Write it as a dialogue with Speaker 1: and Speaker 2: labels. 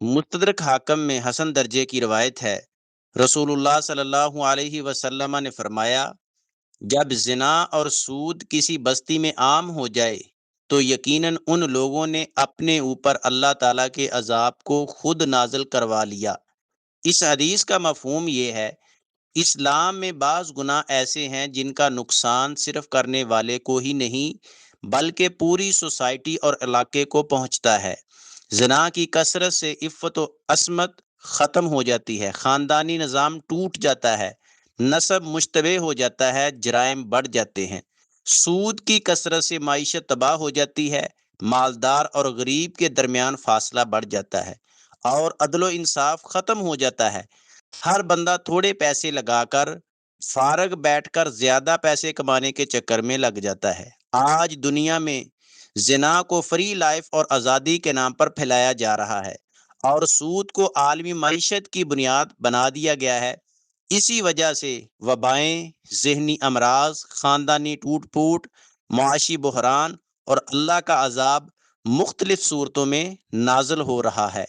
Speaker 1: مستدرک حاکم میں حسن درجے کی روایت ہے، رسول اللہ صلی اللہ علیہ وسلم نے فرمایا، جب زنا اور سود کسی بستی میں عام ہو جائے تو یقیناً ان لوگوں نے اپنے اوپر اللہ تعالیٰ کے عذاب کو خود نازل کروا لیا۔ اس حدیث کا مفہوم یہ ہے، اسلام میں بعض گناہ ایسے ہیں جن کا نقصان صرف کرنے والے کو ہی نہیں بلکہ پوری سوسائٹی اور علاقے کو پہنچتا ہے۔ زنا کی کثرت سے عفت و عصمت ختم ہو جاتی ہے، خاندانی نظام ٹوٹ جاتا ہے، نسب مشتبہ ہو جاتا ہے، جرائم بڑھ جاتے ہیں۔ سود کی کثرت سے معیشت تباہ ہو جاتی ہے، مالدار اور غریب کے درمیان فاصلہ بڑھ جاتا ہے، اور عدل و انصاف ختم ہو جاتا ہے۔ ہر بندہ تھوڑے پیسے لگا کر فارغ بیٹھ کر زیادہ پیسے کمانے کے چکر میں لگ جاتا ہے۔ آج دنیا میں زنا کو فری لائف اور آزادی کے نام پر پھیلایا جا رہا ہے، اور سود کو عالمی معیشت کی بنیاد بنا دیا گیا ہے۔ اسی وجہ سے وبائیں، ذہنی امراض، خاندانی ٹوٹ پھوٹ، معاشی بحران اور اللہ کا عذاب مختلف صورتوں میں نازل ہو رہا ہے۔